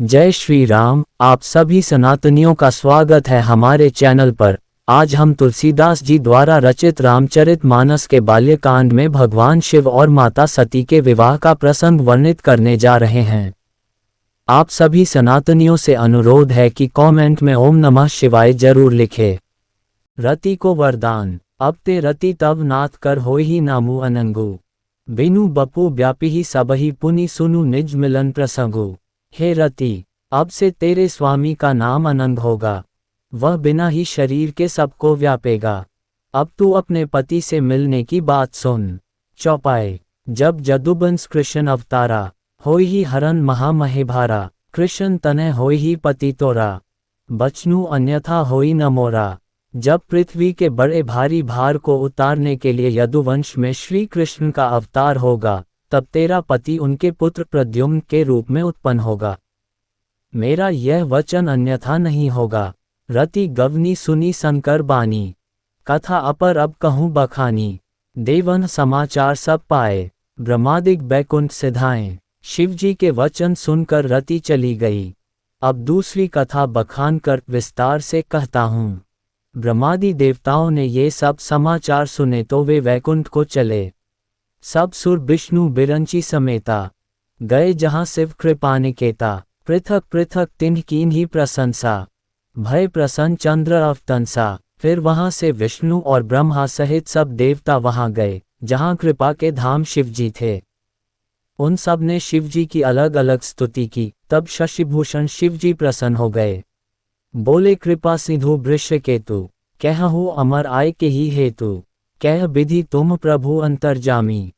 जय श्री राम। आप सभी सनातनियों का स्वागत है हमारे चैनल पर। आज हम तुलसीदास जी द्वारा रचित रामचरितमानस के बाल्यकांड में भगवान शिव और माता सती के विवाह का प्रसंग वर्णित करने जा रहे हैं। आप सभी सनातनियों से अनुरोध है कि कमेंट में ओम नमः शिवाय जरूर लिखें। रति को वरदान। अब ते रति तब नाथ कर होहि नामु अनंगु। बिनु बपु व्यापी सबहि पुनि सुनु निज मिलन प्रसंगु। हे रति, अब से तेरे स्वामी का नाम अनंग होगा, वह बिना ही शरीर के सबको व्यापेगा। अब तू अपने पति से मिलने की बात सुन। चौपाई। जब जदुवंश कृष्ण अवतारा, होई ही हरन महामहेभारा। कृष्ण तनय होई ही पति तोरा, बचनु अन्यथा होई न मोरा। जब पृथ्वी के बड़े भारी भार को उतारने के लिए यदुवंश में श्री कृष्ण का अवतार होगा, तब तेरा पति उनके पुत्र प्रद्युम्न के रूप में उत्पन्न होगा। मेरा यह वचन अन्यथा नहीं होगा। रति गवनी सुनी संकर बानी, कथा अपर अब कहूँ बखानी। देवन समाचार सब पाए, ब्रह्मादिक बैकुंठ सिधाएं। शिवजी के वचन सुनकर रति चली गई। अब दूसरी कथा बखान कर विस्तार से कहता हूँ। ब्रह्मादि देवताओं ने ये सब समाचार सुने तो वे वैकुंठ को चले। सब सुर विष्णु बिरंची समेता, गए जहाँ शिव कृपा निकेता। पृथक पृथक तिन्ह कीन्ही प्रशंसा, भय प्रसन्न चंद्र अवतंसा। फिर वहाँ से विष्णु और ब्रह्मा सहित सब देवता वहाँ गए जहाँ कृपा के धाम शिवजी थे। उन सब ने शिवजी की अलग अलग स्तुति की। तब शशिभूषण शिवजी प्रसन्न हो गए। बोले कृपा सिंधु वृषकेतु, कहहु अमर आय के ही हेतु। कह विधि तुम प्रभु अंतर्जामी,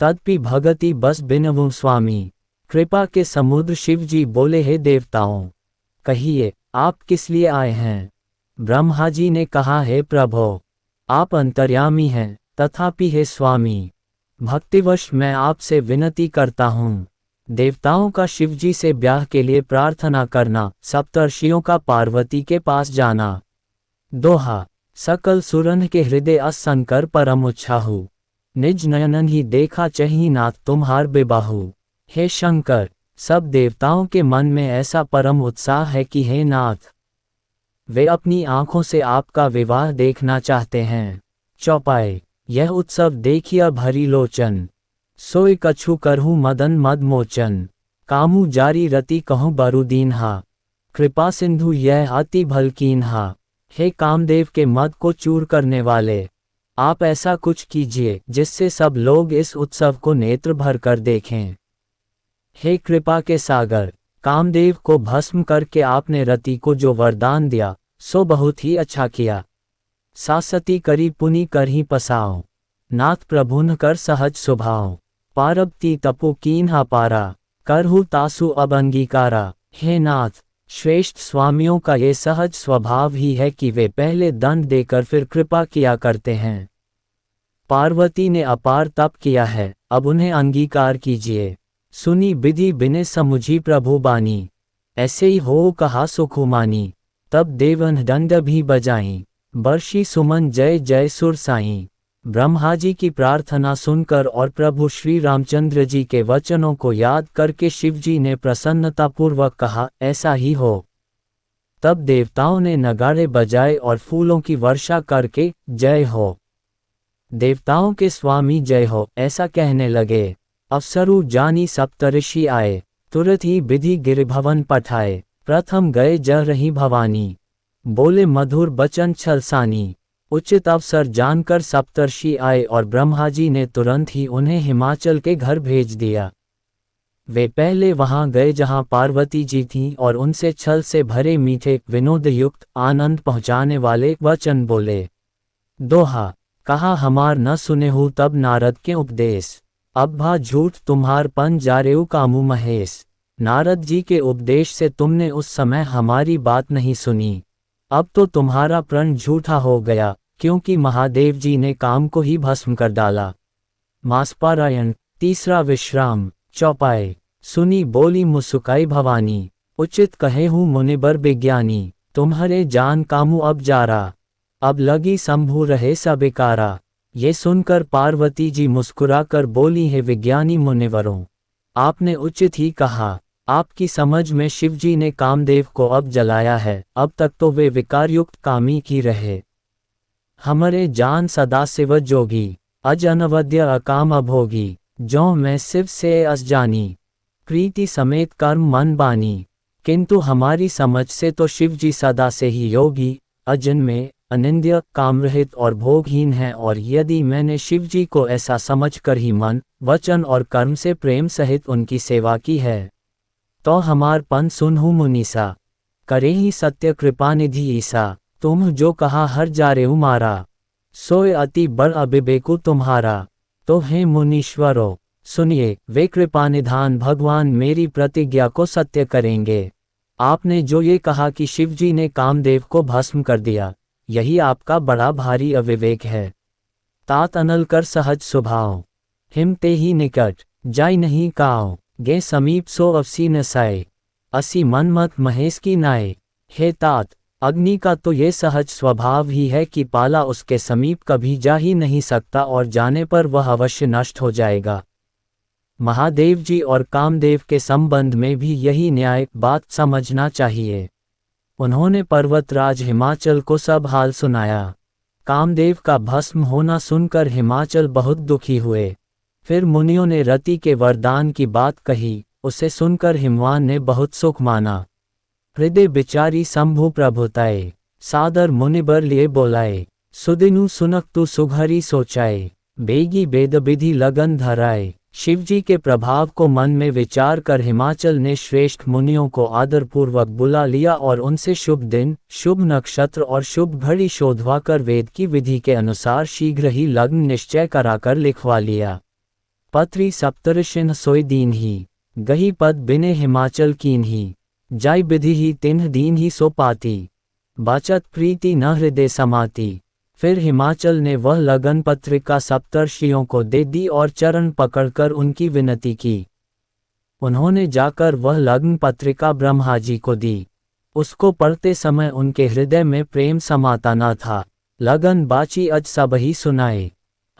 तदपि भगति बस बिनवु स्वामी। कृपा के समुद्र शिवजी बोले हे देवताओं, कहिए आप किस लिए आए हैं। ब्रह्मा जी ने कहा हे प्रभो, आप अंतर्यामी हैं तथापि हे स्वामी, भक्तिवश मैं आपसे विनती करता हूँ। देवताओं का शिवजी से ब्याह के लिए प्रार्थना करना, सप्तर्षियों का पार्वती के पास जाना। दोहा। सकल सुरन के हृदय असंकर परम उत्साहु, निज नयनन ही देखा चही नाथ तुम्हार बेबाहु। हे शंकर, सब देवताओं के मन में ऐसा परम उत्साह है कि हे नाथ, वे अपनी आंखों से आपका विवाह देखना चाहते हैं। चौपाई। यह उत्सव देखिया भरी लोचन, सोई कछु करहु मदन मद मोचन। कामू जारी रति कहूँ बरुदीन्हा, कृपा सिंधु यह अति भलकीन्हा। हे कामदेव के मद को चूर करने वाले, आप ऐसा कुछ कीजिए जिससे सब लोग इस उत्सव को नेत्र भर कर देखें। हे कृपा के सागर, कामदेव को भस्म करके आपने रति को जो वरदान दिया सो बहुत ही अच्छा किया। सासती करी पुनि कर ही पसाओ, नाथ प्रभुन कर सहज स्वभाव। पारबती तपु कीन्हा पारा, करहु तासु अब अंगीकारा। हे नाथ, श्रेष्ठ स्वामियों का ये सहज स्वभाव ही है कि वे पहले दंड देकर फिर कृपा किया करते हैं। पार्वती ने अपार तप किया है, अब उन्हें अंगीकार कीजिए। सुनी विधि बिने समुझी प्रभु बानी, ऐसे ही हो कहा सुखुमानी। तब देवन दंड भी बजाई, बर्षी सुमन जय जय सुर साई। ब्रह्मा जी की प्रार्थना सुनकर और प्रभु श्री रामचंद्र जी के वचनों को याद करके शिवजी ने प्रसन्नतापूर्वक कहा, ऐसा ही हो। तब देवताओं ने नगाड़े बजाए और फूलों की वर्षा करके जय हो, देवताओं के स्वामी जय हो ऐसा कहने लगे। अफसरु जानी सप्तऋषि आए, तुरंत ही विधि गिरिभवन पठाए। प्रथम गए जह रही भवानी, बोले मधुर बचन छलसानी। उचित अवसर जानकर सप्तर्षि आए और ब्रह्मा जी ने तुरंत ही उन्हें हिमाचल के घर भेज दिया। वे पहले वहां गए जहां पार्वती जी थीं और उनसे छल से भरे मीठे विनोद युक्त आनंद पहुंचाने वाले वचन बोले। दोहा। कहा हमार न सुनेहु तब नारद के उपदेश, अब भा झूठ तुम्हार पन जारेऊ कामू महेश। नारद जी के उपदेश से तुमने उस समय हमारी बात नहीं सुनी, अब तो तुम्हारा प्रण झूठा हो गया, क्योंकि महादेव जी ने काम को ही भस्म कर डाला। मासपारायण। तीसरा विश्राम। चौपाई। सुनी बोली मुस्काई भवानी, उचित कहे हूँ मुनिबर विज्ञानी। तुम्हारे जान कामू अब जारा, अब लगी शंभु रहे सबिकारा। ये सुनकर पार्वती जी मुस्कुराकर बोली, हे विज्ञानी मुनिवरों, आपने उचित ही कहा। आपकी समझ में शिवजी ने कामदेव को अब जलाया है, अब तक तो वे विकारयुक्त कामी की रहे। हमरे जान सदाशिव जोगी, अज अनवद्य अकाम अभोगी, जो मैं शिव से अस जानी, प्रीति समेत कर्म मन बानी। किंतु हमारी समझ से तो शिवजी सदा से ही योगी, अजन्मे, अनिंद्य, कामरहित और भोगहीन है, और यदि मैंने शिवजी को ऐसा समझकर ही मन, वचन और कर्म से प्रेम सहित उनकी सेवा की है, तो हमार पन सुनहु मुनीसा, करे ही सत्य कृपानिधि ईसा। तुम जो कहा हर जारेऊ मारा, सोए अति बड़ अविवेकु तुम्हारा। तो हे मुनीश्वरों, सुनिए, वे कृपानिधान भगवान मेरी प्रतिज्ञा को सत्य करेंगे। आपने जो ये कहा कि शिवजी ने कामदेव को भस्म कर दिया, यही आपका बड़ा भारी अविवेक है। तात अनल कर सहज स्वभाव, हिम ते ही निकट, जाय नहीं काओ, गे समीप सो अवसी न साए, असी मन मत महेश की नाए। हे तात, अग्नि का तो ये सहज स्वभाव ही है कि पाला उसके समीप कभी जा ही नहीं सकता, और जाने पर वह अवश्य नष्ट हो जाएगा। महादेव जी और कामदेव के संबंध में भी यही न्याय बात समझना चाहिए। उन्होंने पर्वतराज हिमाचल को सब हाल सुनाया। कामदेव का भस्म होना सुनकर हिमाचल बहुत दुखी हुए। फिर मुनियों ने रति के वरदान की बात कही, उसे सुनकर हिमवान ने बहुत सुख माना। हृदय बिचारी शंभु प्रभुताए, सादर मुनिबर लिए बोलाए, सुदिनु सुनक तू सुघरी सोचाए, बेगी बेद विधि लगन धराए। शिवजी के प्रभाव को मन में विचार कर हिमाचल ने श्रेष्ठ मुनियों को आदरपूर्वक बुला लिया और उनसे शुभ दिन, शुभ नक्षत्र और शुभ घड़ी शोधवा कर वेद की विधि के अनुसार शीघ्र ही लग्न निश्चय कराकर लिखवा लिया। पत्री सप्तऋषिन सोई दीन ही, गही पद बिने हिमाचल कीन ही, जाय विधि ही तिन्ह दीन ही सो पाती, बाचत प्रीति न हृदय समाती। फिर हिमाचल ने वह लगन पत्रिका सप्तर्षियों को दे दी और चरण पकड़कर उनकी विनती की। उन्होंने जाकर वह लगन पत्रिका ब्रह्मा जी को दी। उसको पढ़ते समय उनके हृदय में प्रेम समाता न था। लगन बाची अज सब ही सुनाए,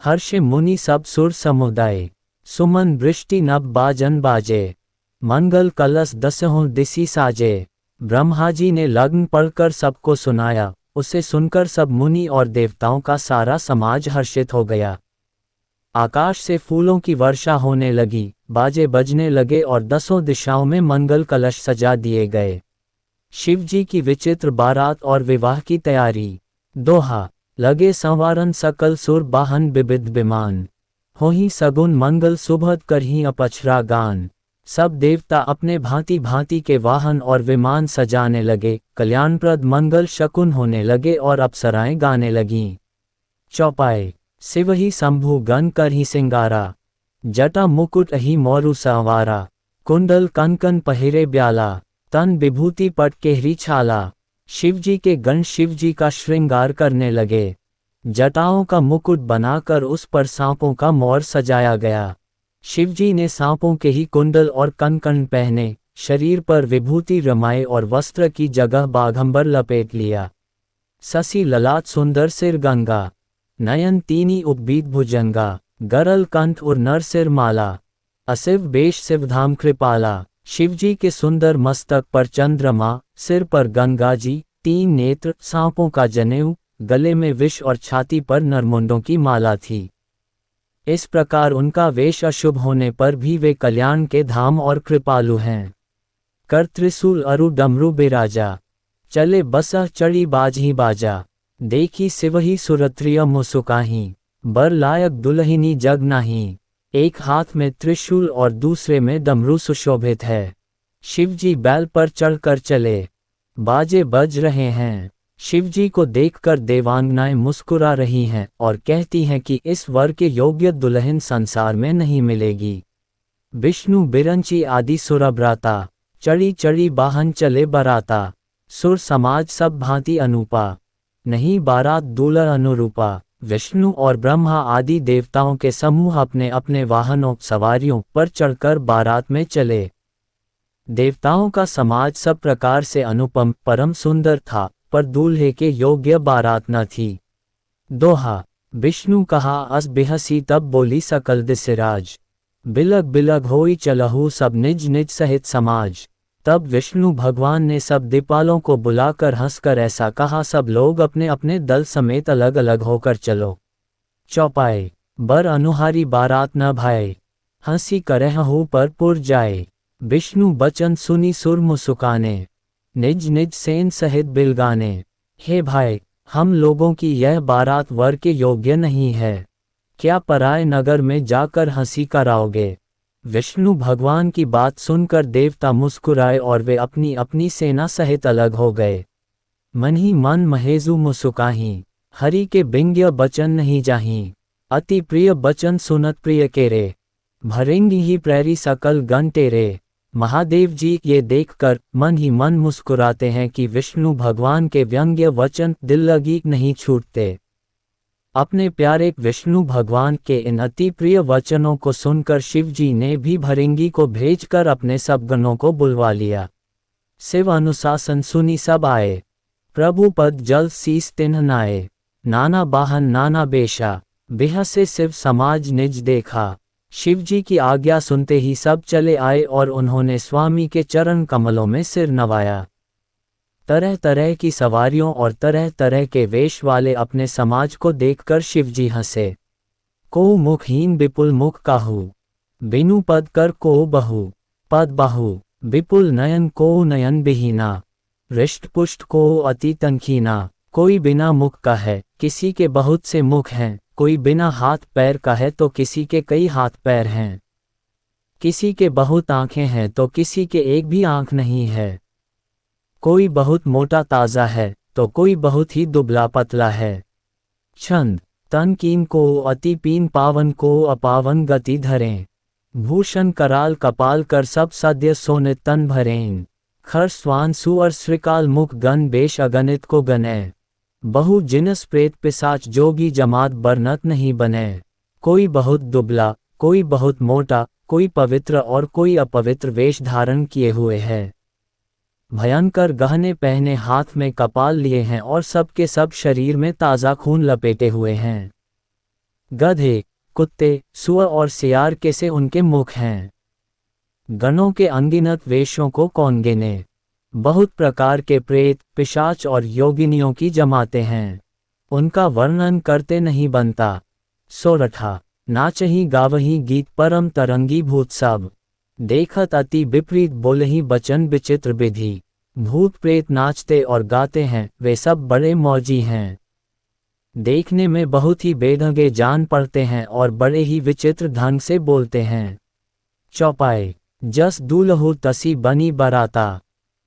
हर्ष मुनि सब सुर समुदाय, सुमन वृष्टि नभ बाजन बाजे, मंगल कलश दसहों दिसी साजे। ब्रह्मा जी ने लग्न पढ़कर सबको सुनाया। उसे सुनकर सब मुनि और देवताओं का सारा समाज हर्षित हो गया। आकाश से फूलों की वर्षा होने लगी, बाजे बजने लगे और दसों दिशाओं में मंगल कलश सजा दिए गए। शिवजी की विचित्र बारात और विवाह की तैयारी। दोहा, लगे संवारन सकल सुर बाहन बिबिध विमान, होही सगुन मंगल सुभद करही अपछरा गान। सब देवता अपने भांति भांति के वाहन और विमान सजाने लगे, कल्याणप्रद मंगल शकुन होने लगे और अप्सराएं गाने लगीं। चौपाए, शिव ही शंभु गण कर ही सिंगारा, जटा मुकुट ही मोरु संवारा, कुंडल कनकन पहिरे ब्याला, तन विभूति पट केहरी छाला। शिवजी के गण शिवजी का श्रृंगार करने लगे। जटाओं का मुकुट बनाकर उस पर सांपों का मोर सजाया गया। शिवजी ने सांपों के ही कुंडल और कनकन पहने, शरीर पर विभूति रमाए और वस्त्र की जगह बाघंबर लपेट लिया। ससी ललाट सुंदर सिर गंगा, नयन तीनी उपबीत भुजंगा, गरल कंठ और नर सिर माला, असिव बेश शिवधाम कृपाला। शिवजी के सुंदर मस्तक पर चंद्रमा, सिर पर गंगा जी, तीन नेत्र, सांपों का जनेऊ, गले में विष और छाती पर नरमुंडों की माला थी। इस प्रकार उनका वेश अशुभ होने पर भी वे कल्याण के धाम और कृपालु हैं। कर त्रिशूल अरु डमरू बिराजा, चले बसह चढ़ी बाजही बाजा, देखी शिवही सुरत्रिय मुसुकाही, बर लायक दुल्हिनी जग नाही। एक हाथ में त्रिशूल और दूसरे में डमरू सुशोभित है। शिवजी बैल पर चढ़कर चले, बाजे बज रहे हैं। शिवजी को देखकर देवांगनाएं मुस्कुरा रही हैं और कहती हैं कि इस वर के योग्य दुल्हन संसार में नहीं मिलेगी। विष्णु बिरंची आदि सुरभ्राता, चढ़ी चढ़ी बाहन चले बराता, सुर समाज सब भांति अनूपा, नहीं बारात दूल्हा अनुरूपा। विष्णु और ब्रह्मा आदि देवताओं के समूह अपने अपने वाहनों सवारियों पर चढ़कर बारात में चले। देवताओं का समाज सब प्रकार से अनुपम परम सुंदर था, पर दूल्हे के योग्य बारात न थी। दोहा, विष्णु कहा अस बेहसी तब बोली सकल दिसराज, बिलग बिलग होई चलहु सब निज निज सहित समाज। तब विष्णु भगवान ने सब दीपालों को बुलाकर हंसकर ऐसा कहा, सब लोग अपने अपने दल समेत अलग अलग होकर चलो। चौपाए बर अनुहारी बारात न भाए, हंसी करहु पर पुर जाए। विष्णु बचन सुनी सुर मुसुकाने, निज निज सेन सहित बिलगाने। हे भाई, हम लोगों की यह बारात वर के योग्य नहीं है, क्या पराए नगर में जाकर हंसी कराओगे। विष्णु भगवान की बात सुनकर देवता मुस्कुराए और वे अपनी अपनी सेना सहित अलग हो गए। मन ही मन महेजु मुसुकाहीं, हरि के बिंग्य बचन नहीं जाहीं। अति प्रिय बचन सुनत प्रिय केरे, भरेंगी ही प्रेरी सकल गण तेरे। महादेव जी ये देखकर मन ही मन मुस्कुराते हैं कि विष्णु भगवान के व्यंग्य वचन दिल लगी नहीं छूटते। अपने प्यारे विष्णु भगवान के इन अति प्रिय वचनों को सुनकर शिव जी ने भी भृंगी को भेजकर अपने सब गणों को बुलवा लिया। शिव अनुशासन सुनी सब आए, प्रभु पद जल शीस तिन्ह नाए। नाना बाहन नाना बेशा, बेहसे शिव समाज निज देखा। शिव जी की आज्ञा सुनते ही सब चले आए और उन्होंने स्वामी के चरण कमलों में सिर नवाया। तरह तरह की सवारियों और तरह तरह के वेश वाले अपने समाज को देखकर शिवजी हंसे। को मुखहीन विपुल मुख काहू, बिनु पद कर को बहु, पद बाहु विपुल नयन को नयन बिहीना। रिष्ट पुष्ट को अति तनखीना, कोई बिना मुख का है किसी के बहुत से मुख हैं, कोई बिना हाथ पैर का है तो किसी के कई हाथ पैर हैं। किसी के बहुत आंखें हैं तो किसी के एक भी आंख नहीं है। कोई बहुत मोटा ताज़ा है तो कोई बहुत ही दुबला पतला है। छंद तन कीन को अति पीन, पावन को अपावन गति धरें। भूषण कराल कपाल कर सब सद्य सोने तन भरें। खर स्वान सुअर श्रीकाल मुख गण बेश अगणित को गने। बहु जिनस प्रेत पिशाच जोगी जमात बरनत नहीं बने। कोई बहुत दुबला, कोई बहुत मोटा, कोई पवित्र और कोई अपवित्र वेश धारण किए हुए है। भयंकर गहने पहने, हाथ में कपाल लिए हैं और सबके सब शरीर में ताज़ा खून लपेटे हुए हैं। गधे, कुत्ते, सुअर और सियार के से उनके मुख हैं। गणों के अनगिनत वेशों को कौन गिने। बहुत प्रकार के प्रेत, पिशाच और योगिनियों की जमाते हैं, उनका वर्णन करते नहीं बनता। सोरठा नाचही गावही गीत परम तरंगी भूत सब। देखत अति विपरीत बोलही बचन विचित्र विधि। भूत प्रेत नाचते और गाते हैं, वे सब बड़े मौजी हैं। देखने में बहुत ही बेढंगे जान पड़ते हैं और बड़े ही विचित्र ढंग से बोलते हैं। चौपाए जस दूलहु तसी बनी बराता,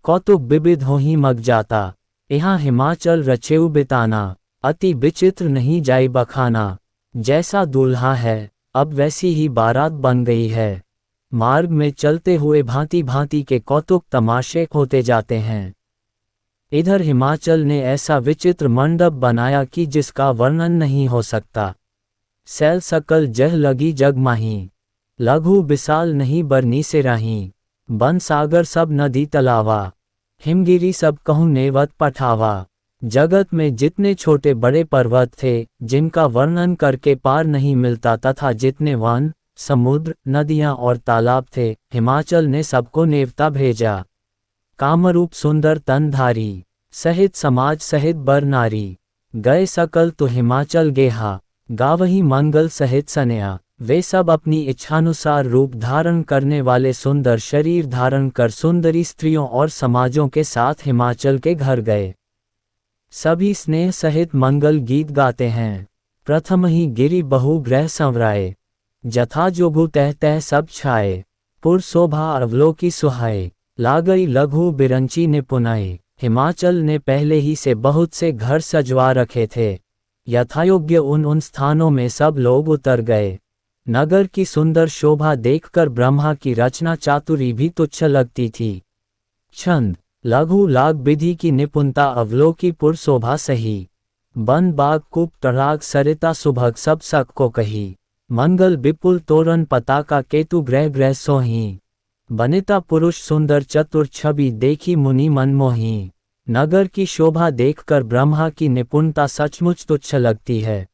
कौतुक विविध हो ही मग जाता। यहाँ हिमाचल रचेउ बिताना, अति विचित्र नहीं जाई बखाना। जैसा दूल्हा है अब वैसी ही बारात बन गई है। मार्ग में चलते हुए भांति भांति के कौतुक तमाशे होते जाते हैं। इधर हिमाचल ने ऐसा विचित्र मंडप बनाया कि जिसका वर्णन नहीं हो सकता। सैल सकल जह लगी जगमाही, लघु विशाल नहीं बरनी से राही। बन सागर सब नदी तलावा, हिमगिरी सब कहूँ नेवत पठावा। जगत में जितने छोटे बड़े पर्वत थे जिनका वर्णन करके पार नहीं मिलता, तथा जितने वन, समुद्र, नदियां और तालाब थे, हिमाचल ने सबको नेवता भेजा। कामरूप सुंदर तनधारी, सहित समाज सहित बर नारी। गए सकल तो हिमाचल गेहा, गावही मंगल सहित सनया। वे सब अपनी इच्छानुसार रूप धारण करने वाले सुंदर शरीर धारण कर सुंदरी स्त्रियों और समाजों के साथ हिमाचल के घर गए। सभी स्नेह सहित मंगल गीत गाते हैं। प्रथम ही गिरी बहु ग्रह संवराए, जथा जोगु तह तह सब छाए। पुर शोभा अवलोकी सुहाए, लागई लघु बिरंची ने पुनाए। हिमाचल ने पहले ही से बहुत से घर सजवा रखे थे। यथायोग्य उन स्थानों में सब लोग उतर गए। नगर की सुंदर शोभा देखकर ब्रह्मा की रचना चातुरी भी तुच्छ लगती थी। छंद लघु लाग विधि की निपुणता अवलोकी पुर शोभा सही। बन बाग कूप तड़ाग सरिता सुभग सब सक को कही। मंगल विपुल तोरण पताका केतु ग्रह ग्रह सोही। बनिता पुरुष सुंदर चतुर छवि देखी मुनि मनमोही। नगर की शोभा देखकर ब्रह्मा की निपुणता सचमुच तुच्छ लगती है।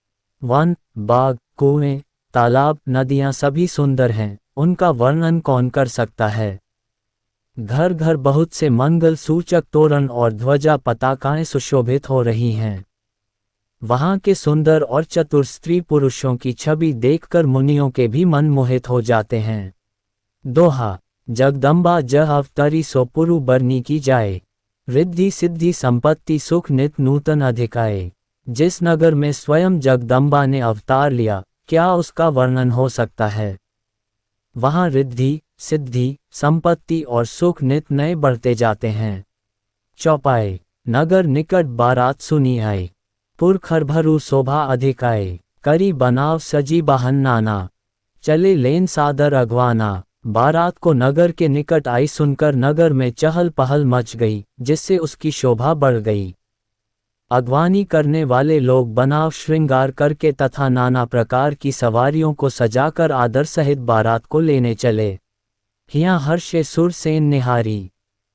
वन, बाग, कुएं, तालाब, नदियां सभी सुंदर हैं, उनका वर्णन कौन कर सकता है। घर घर बहुत से मंगल सूचक तोरण और ध्वजा पताकाएं सुशोभित हो रही हैं। वहां के सुंदर और चतुर स्त्री पुरुषों की छवि देखकर मुनियों के भी मन मोहित हो जाते हैं। दोहा, जगदम्बा जह अवतरी सो पुरु बरनी की जाए, रिद्धि सिद्धि संपत्ति सुख नित नूतन अधिकाए। जिस नगर में स्वयं जगदम्बा ने अवतार लिया, क्या उसका वर्णन हो सकता है। वहां रिद्धि सिद्धि संपत्ति और सुख नित नए बढ़ते जाते हैं। चौपाए, नगर निकट बारात सुनी आए, पुर खरभरू शोभा अधिकाए। करी बनाव सजी बाहन नाना, चले लेन सादर अगवाना। बारात को नगर के निकट आई सुनकर नगर में चहल पहल मच गई, जिससे उसकी शोभा बढ़ गई। अगवानी करने वाले लोग बनाव श्रृंगार करके तथा नाना प्रकार की सवारियों को सजाकर आदर सहित बारात को लेने चले। हिया हर्षे सुर सेन निहारी,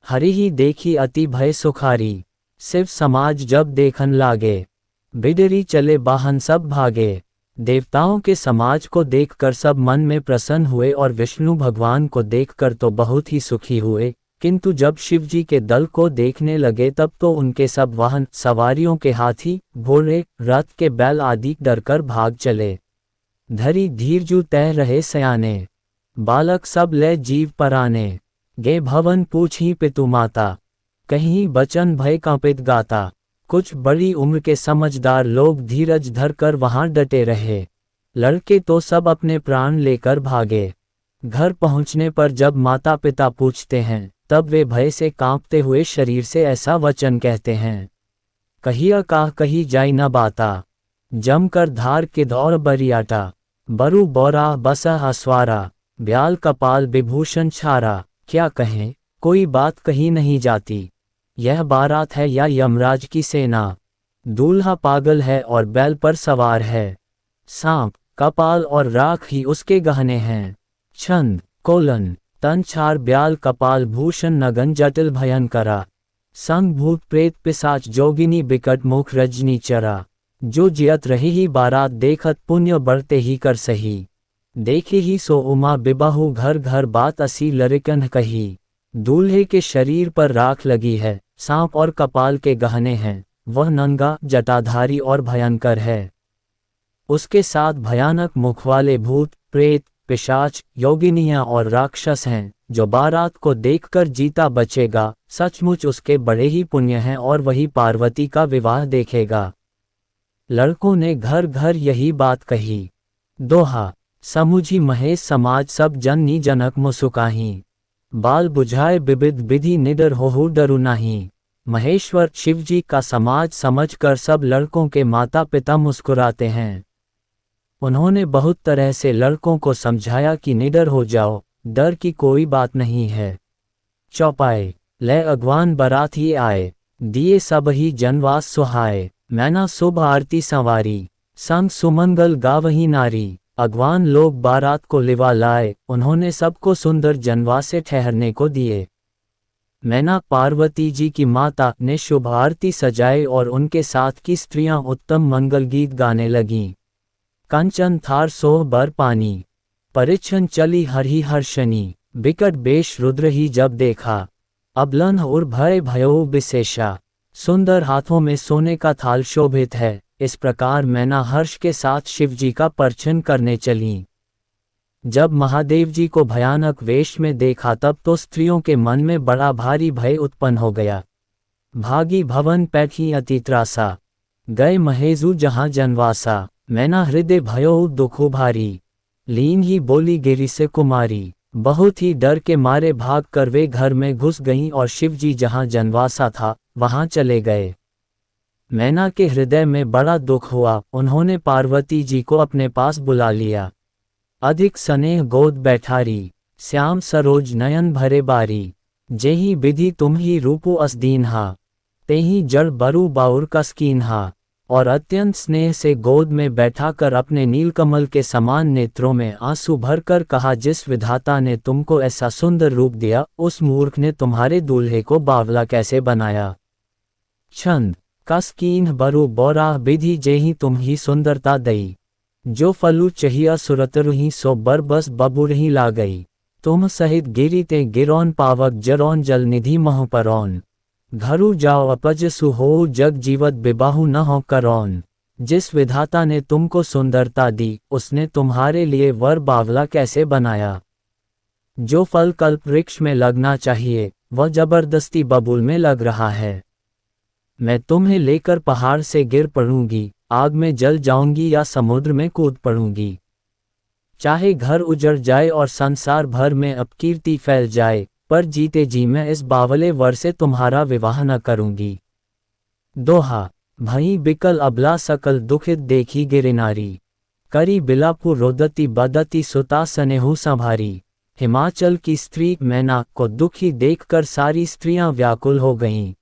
हरि ही देखी अति भय सुखारी। शिव समाज जब देखन लागे, बिडरी चले बाहन सब भागे। देवताओं के समाज को देखकर सब मन में प्रसन्न हुए और विष्णु भगवान को देखकर तो बहुत ही सुखी हुए, किंतु जब शिवजी के दल को देखने लगे तब तो उनके सब वाहन सवारियों के हाथी घोड़े रथ के बैल आदि डरकर भाग चले। धरी धीरजू तह रहे सयाने, बालक सब ले जीव पराने। गे भवन पूछी पितु माता, कहीं बचन भय कांपित गाता। कुछ बड़ी उम्र के समझदार लोग धीरज धरकर वहां डटे रहे। लड़के तो सब अपने प्राण लेकर भागे। घर पहुंचने पर जब माता पिता पूछते हैं, तब वे भय से कांपते हुए शरीर से ऐसा वचन कहते हैं। कहिया काह कही जाई न बाता, जमकर धार के दौर बरियाटा। बरु बौरा बसा अस्वारा, ब्याल कपाल विभूषण छारा। क्या कहें, कोई बात कही नहीं जाती। यह बारात है या यमराज की सेना। दूल्हा पागल है और बैल पर सवार है। सांप कपाल और राख ही उसके गहने हैं। छंद कोलन तन छार ब्याल कपाल भूषण नगन जटिल भयंकरा। संग भूत प्रेत पिशाच जोगिनी बिकट मुख रजनी चरा। जो जियत रही ही बारात देखत पुण्य बढ़ते ही कर सही। देखे ही सो उमा बिबाहु घर घर बात असी लरिकन कही। दूल्हे के शरीर पर राख लगी है, सांप और कपाल के गहने हैं। वह नंगा जटाधारी और भयंकर है। उसके साथ भयानक मुख वाले भूत प्रेत पिशाच योगिनियां और राक्षस हैं। जो बारात को देखकर जीता बचेगा, सचमुच उसके बड़े ही पुण्य हैं और वही पार्वती का विवाह देखेगा। लड़कों ने घर घर यही बात कही। दोहा, समुझी महेश समाज सब जननी जनक मुसुकाही। बाल बुझाए विविध विधि निडर होहु डरु नाही। महेश्वर शिवजी का समाज समझकर सब लड़कों के माता पिता मुस्कुराते हैं। उन्होंने बहुत तरह से लड़कों को समझाया कि निडर हो जाओ, डर की कोई बात नहीं है। चौपाए, ले अगवान बारात ही आए, दिए सब ही जनवास सुहाए। मैना शुभ आरती संवारी, संग सुमंगल गावही नारी। अगवान लोग बारात को लिवा लाए, उन्होंने सबको सुंदर जनवासे ठहरने को दिए। मैना पार्वती जी की माता ने शुभ आरती सजाए और उनके साथ की स्त्रियां उत्तम मंगल गीत गाने लगीं। कंचन थार सोह बर पानी, परिच्छन चली हरि हर्षणी। बिकट बेश रुद्र ही जब देखा, अबलन उर भय भयो विशेषा। सुंदर हाथों में सोने का थाल शोभित है। इस प्रकार मैना हर्ष के साथ शिवजी का परछन करने चलीं। जब महादेव जी को भयानक वेश में देखा तब तो स्त्रियों के मन में बड़ा भारी भय उत्पन्न हो गया। भागी भवन पैठी अति त्रासा, गए महेजु जहां जनवासा। मैना हृदय भयो दुखु भारी, लीन ही बोली गिरी से कुमारी। बहुत ही डर के मारे भाग कर वे घर में घुस गईं और शिवजी जहां जनवासा था वहां चले गए। मैना के हृदय में बड़ा दुख हुआ। उन्होंने पार्वती जी को अपने पास बुला लिया। अधिक स्नेह गोद बैठारी, श्याम सरोज नयन भरे बारी। जेही विधि तुम ही रूपु असदीन्हा, तेही जड़ बरु बाउर कसकीन्हा। और अत्यंत स्नेह से गोद में बैठाकर अपने नीलकमल के समान नेत्रों में आंसू भरकर कहा, जिस विधाता ने तुमको ऐसा सुंदर रूप दिया, उस मूर्ख ने तुम्हारे दूल्हे को बावला कैसे बनाया। छंद कस कीन्ह बरु बौरा विधि जेहि तुम ही सुंदरता दई। जो फलू चाहिया सुरतरुही सो बरबस बबुरही ला गई। तुम सहित गिरी ते गिरौन पावक जरौन जल निधि महु परौन। घरु जाओ अपजसु हो जग जीवत बिबाहु न हो करौन। जिस विधाता ने तुमको सुंदरता दी उसने तुम्हारे लिए वर बावला कैसे बनाया। जो फल कल्प वृक्ष में लगना चाहिए वह जबरदस्ती बबूल में लग रहा है। मैं तुम्हें लेकर पहाड़ से गिर पड़ूंगी, आग में जल जाऊंगी या समुद्र में कूद पड़ूंगी। चाहे घर उजड़ जाए और संसार भर में अपकीर्ति फैल जाए, पर जीते जी मैं इस बावले वर से तुम्हारा विवाह न करूंगी। दोहा। भई बिकल अबला सकल दुखित देखी गिरिनारी। करी बिलापु रोदती बदती सुता सनेहु संभारी। हिमाचल की स्त्री मैना को दुखी देखकर सारी स्त्रियां व्याकुल हो गईं।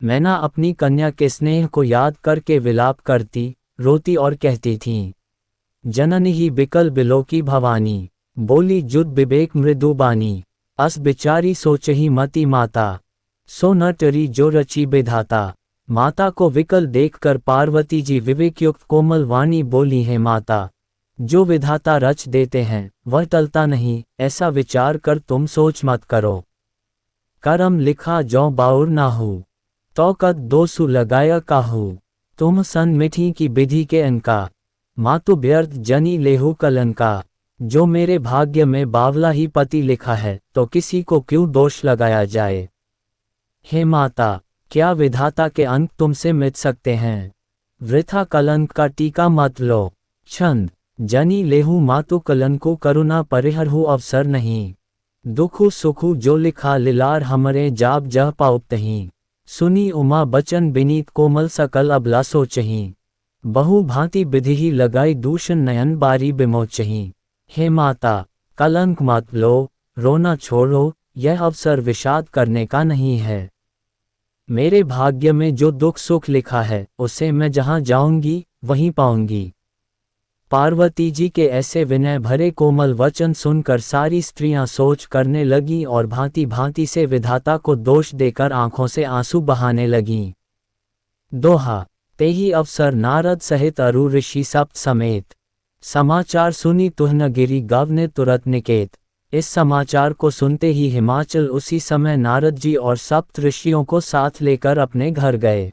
मैना अपनी कन्या के स्नेह को याद करके विलाप करती, रोती और कहती थीं। जननी ही बिकल बिलोकी भवानी, बोली जुद विवेक मृदु बानी। अस बिचारी सोचही मति माता, सो न टरी जो रची विधाता। माता को विकल देखकर पार्वती जी विवेकयुक्त कोमल वाणी बोली है माता, जो विधाता रच देते हैं वह टलता नहीं, ऐसा विचार कर तुम सोच मत करो। करम लिखा जौ बाउर ना हो, तो कद दोसु लगाया काहू। तुम सन मिठी की विधि के अनका, मातु व्यर्थ जनी लेहु कलंका। जो मेरे भाग्य में बावला ही पति लिखा है तो किसी को क्यों दोष लगाया जाए। हे माता, क्या विधाता के अंक तुमसे मिट सकते हैं। वृथा कलंक का टीका मत लो। छंद। जनी लेहु मातु कलंको करुणा परिहरहु अवसर नहीं। दुखु सुखु जो लिखा लिलार हमरे जाब जह पाउतहीं। सुनी उमा बचन बिनीत कोमल सकल अबला सोचहीं। बहु भांति विधि ही लगाई दूषण नयन बारी बिमोचहीं। हे माता, कलंक मत लो, रोना छोड़ो, यह अवसर विषाद करने का नहीं है। मेरे भाग्य में जो दुख सुख लिखा है उसे मैं जहाँ जाऊंगी वहीं पाऊंगी। पार्वती जी के ऐसे विनय भरे कोमल वचन सुनकर सारी स्त्रियां सोच करने लगीं और भांति भांति से विधाता को दोष देकर आंखों से आंसू बहाने लगीं। दोहा। तेही अवसर नारद सहित अरु ऋषि सप्त समेत। समाचार सुनी तुहन गिरी गव ने तुरत निकेत। इस समाचार को सुनते ही हिमाचल उसी समय नारद जी और सप्त ऋषियों को साथ लेकर अपने घर गए।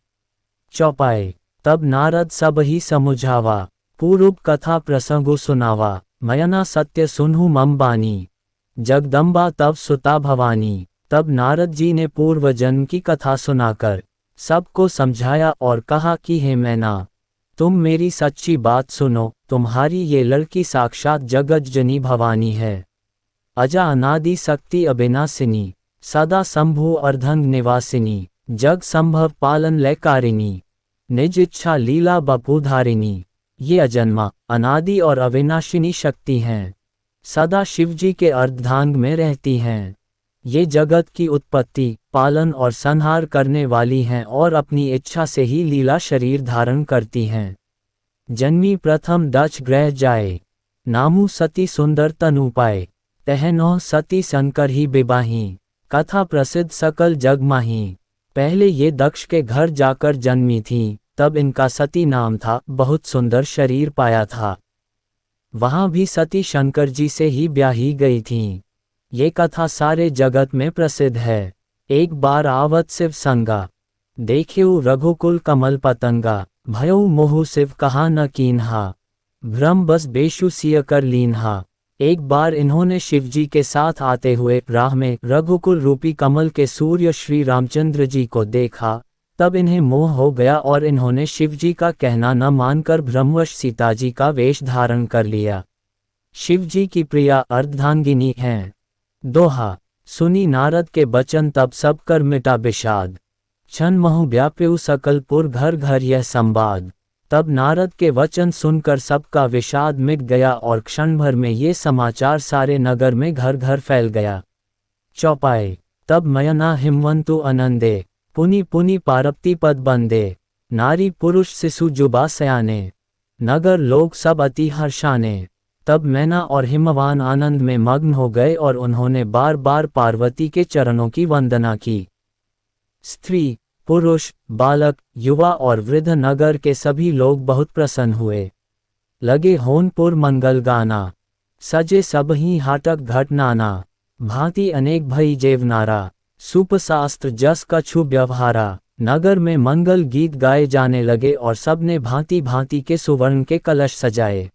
चौपाए। तब नारद सब ही समुझावा, पूर्व कथा प्रसंगु सुनावा। मयना सत्य सुनहु मम बानी, जगदम्बा तब सुता भवानी। तब नारद जी ने पूर्व जन्म की कथा सुनाकर सबको समझाया और कहा कि हे मैना, तुम मेरी सच्ची बात सुनो। तुम्हारी ये लड़की साक्षात जगज्जनी भवानी है। अजा अनादि शक्ति अविनाशिनी, सदा शंभु अर्धंग निवासिनी। जग संभव पालन लयकारिणी, निज इच्छा लीला बपुधारिणी। ये अजन्मा, अनादि और अविनाशिनी शक्ति हैं। सदा शिवजी के अर्धांग में रहती हैं। ये जगत की उत्पत्ति, पालन और संहार करने वाली हैं और अपनी इच्छा से ही लीला शरीर धारण करती हैं। जन्मी प्रथम दक्ष ग्रह जाए, नामु सती सुंदर तनु पाए। तहनो सती शंकर ही बिबाही, कथा प्रसिद्ध सकल जग माही। पहले ये दक्ष के घर जाकर जन्मी थीं, तब इनका सती नाम था। बहुत सुंदर शरीर पाया था। वहाँ भी सती शंकर जी से ही ब्याही गई थीं। ये कथा सारे जगत में प्रसिद्ध है। एक बार आवत शिव संगा, देखेउ रघुकुल कमल पतंगा। भयउ मोहु शिव कहा न कीन्हा, भ्रम बस बेशु सिय कर लीन्हा। एक बार इन्होंने शिवजी के साथ आते हुए राह में रघुकुल रूपी कमल के सूर्य श्री रामचंद्र जी को देखा। तब इन्हें मोह हो गया और इन्होंने शिवजी का कहना न मानकर भ्रमवश सीताजी का वेश धारण कर लिया। शिवजी की प्रिया अर्धांगिनी हैं। दोहा। सुनी नारद के बचन तब सब कर मिटा विषाद। क्षण महु व्याप्यु सकलपुर घर घर यह संवाद। तब नारद के वचन सुनकर सबका विषाद मिट गया और क्षण भर में ये समाचार सारे नगर में घर घर फैल गया। चौपाए। तब मयना हिमवंतु आनंदे, पुनि पुनि पारप्ति पद बंदे। नारी पुरुष शिशु जुबा सयाने, नगर लोग सब अति हर्षाने। तब मैना और हिमवान आनंद में मग्न हो गए और उन्होंने बार बार पार्वती के चरणों की वंदना की। स्त्री, पुरुष, बालक, युवा और वृद्ध नगर के सभी लोग बहुत प्रसन्न हुए। लगे होनपुर मंगल गाना, सजे सबही हाटक घट नाना, भांति अनेक भई जेवनारा, सुपशास्त्र जस कछु व्यवहारा। नगर में मंगल गीत गाए जाने लगे और सबने भांति भांति के सुवर्ण के कलश सजाए।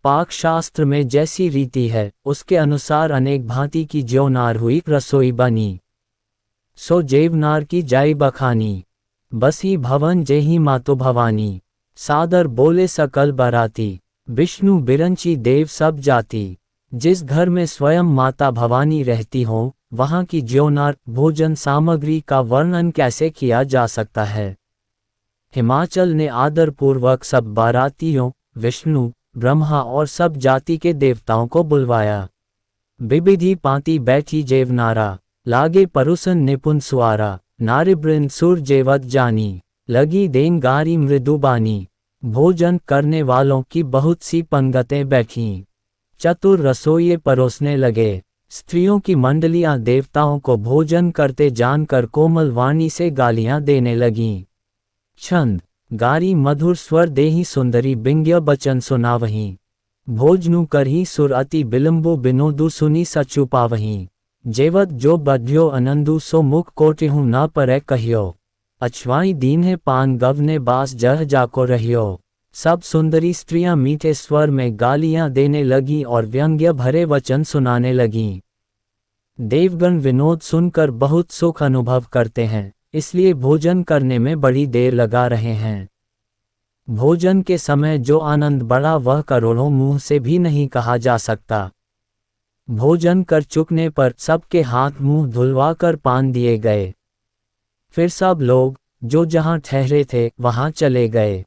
पाक शास्त्र में जैसी रीति है उसके अनुसार अनेक भांति की ज्योनार हुई रसोई बनी। सो जेवनार की जाई बखानी, बसी भवन जेही मातो भवानी। सादर बोले सकल बराती, विष्णु बिरंची देव सब जाति। जिस घर में स्वयं माता भवानी रहती हो वहाँ की ज्योनार भोजन सामग्री का वर्णन कैसे किया जा सकता है। हिमाचल ने आदरपूर्वक सब बारातियों, विष्णु, ब्रह्मा और सब जाति के देवताओं को बुलवाया। विविधि पांति बैठी जेवनारा, लागे परुसन निपुण सुआरा। नारीवृंद सुर जेवत जानी, लगी देन गारी मृदुबानी। भोजन करने वालों की बहुत सी पंगतें बैठीं, चतुर रसोइये परोसने लगे। स्त्रियों की मंडलियां देवताओं को भोजन करते जानकर कोमल वाणी से गालियां देने लगीं। छंद गारी मधुर स्वर देही सुंदरी बिंग्य बचन सुनावहीं। भोजनु करही सुर अति बिलम्बु बिनोदु सुनी सचुपावहीं। जेवत जो बध्यो आनंदु सो मुख कोटिहु न परै कहियो। अछवाई दीन्हे पान गवने बास जह जाको रहियो। सब सुंदरी स्त्रियां मीठे स्वर में गालियां देने लगीं और व्यंग्य भरे वचन सुनाने लगीं। देवगण विनोद सुनकर बहुत सुख अनुभव करते हैं, इसलिए भोजन करने में बड़ी देर लगा रहे हैं। भोजन के समय जो आनंद बढ़ा वह करोड़ों मुंह से भी नहीं कहा जा सकता। भोजन कर चुकने पर सबके हाथ मुंह धुलवाकर पान दिए गए। फिर सब लोग जो जहां ठहरे थे वहां चले गए।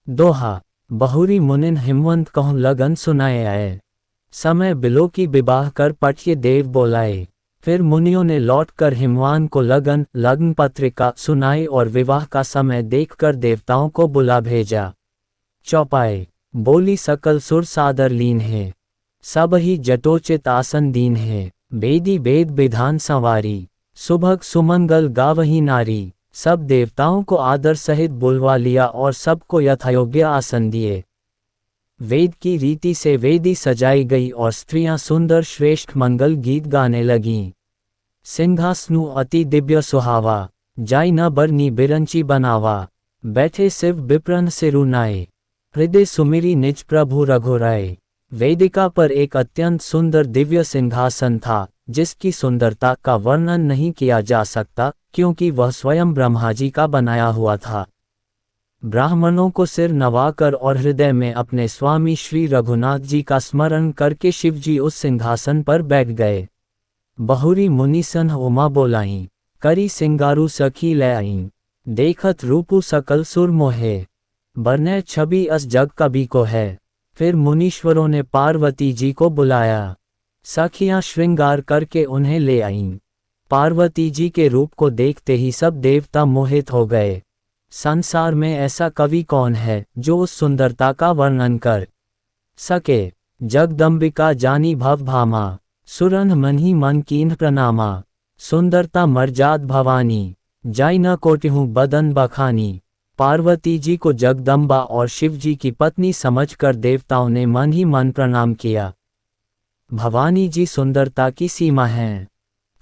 दोहा बहुरी मुनिन हिमवंत कहूँ लगन सुनाए आए। समय बिलो की विवाह कर पठिए देव बोलाए। फिर मुनियों ने लौटकर हिमवान को लग्न पत्रिका सुनाई और विवाह का समय देखकर देवताओं को बुला भेजा। चौपाए बोली सकल सुर सादर लीन है, सब ही जटोचित आसन दीन है। वेदी वेद विधान संवारी, सुभग सुमंगल गावही नारी। सब देवताओं को आदर सहित बुलवा लिया और सबको यथायोग्य आसन दिए। वेद की रीति से वेदी सजाई गई और स्त्रियां सुंदर श्रेष्ठ मंगल गीत गाने लगीं। सिंहासनु अति दिव्य सुहावा, जाई न बरनी बिरंची बनावा। बैठे शिव विप्रन सिरुनाए, हृदय सुमिरी निज प्रभु रघुराय। वेदिका पर एक अत्यंत सुंदर दिव्य सिंहासन था जिसकी सुंदरता का वर्णन नहीं किया जा सकता क्योंकि वह स्वयं ब्रह्मा जी का बनाया हुआ था। ब्राह्मणों को सिर नवाकर और हृदय में अपने स्वामी श्री रघुनाथ जी का स्मरण करके शिवजी उस सिंहासन पर बैठ गए। बहुरी मुनिसन उमा बोलाईं, करी सिंगारू सखी ले आईं। देखत रूपु सकल सुर मोहे, बरने छवि अस जग कभी को है। फिर मुनीश्वरों ने पार्वती जी को बुलाया, सखियां श्रृंगार करके उन्हें ले आईं। पार्वती जी के रूप को देखते ही सब देवता मोहित हो गए। संसार में ऐसा कवि कौन है जो उस सुंदरता का वर्णन कर सके। जगदम्बिका जानी भव भामा, सुरन मन ही मन कीन्ह प्रणामा। सुंदरता मर्जाद भवानी, जाई न कोटिहूँ बदन बखानी। पार्वती जी को जगदम्बा और शिव जी की पत्नी समझकर देवताओं ने मन ही मन प्रणाम किया। भवानी जी सुंदरता की सीमा हैं,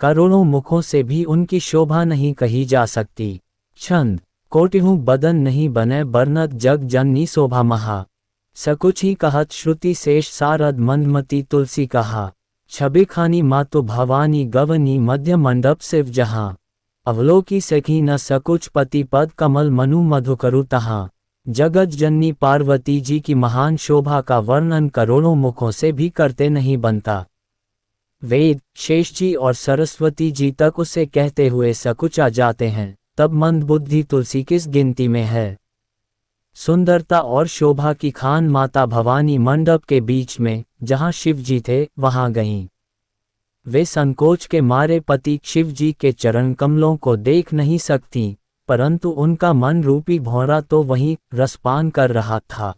करोड़ों मुखों से भी उनकी शोभा नहीं कही जा सकती। छंद कोटिहूँ बदन नहीं बने बरनत जग जननी शोभा महा। सकुच ही कहत श्रुति शेष सारद मंदमती तुलसी कहा। छबि खानी मातु भवानी गवनी मध्य मंडप शिव जहाँ। अवलोकी सखी न सकुच पति पद कमल मनु मधुकरु तहाँ। जगत जननी पार्वती जी की महान शोभा का वर्णन करोड़ों मुखों से भी करते नहीं बनता। वेद शेष जी और सरस्वती जी तक उसे कहते हुए सकुच आ जाते हैं, तब मंदबुद्धि तुलसी किस गिनती में है। सुंदरता और शोभा की खान माता भवानी मंडप के बीच में जहां शिव जी थे वहां गईं। वे संकोच के मारे पति शिव जी के चरण कमलों को देख नहीं सकती, परंतु उनका मन रूपी भौरा तो वहीं रसपान कर रहा था।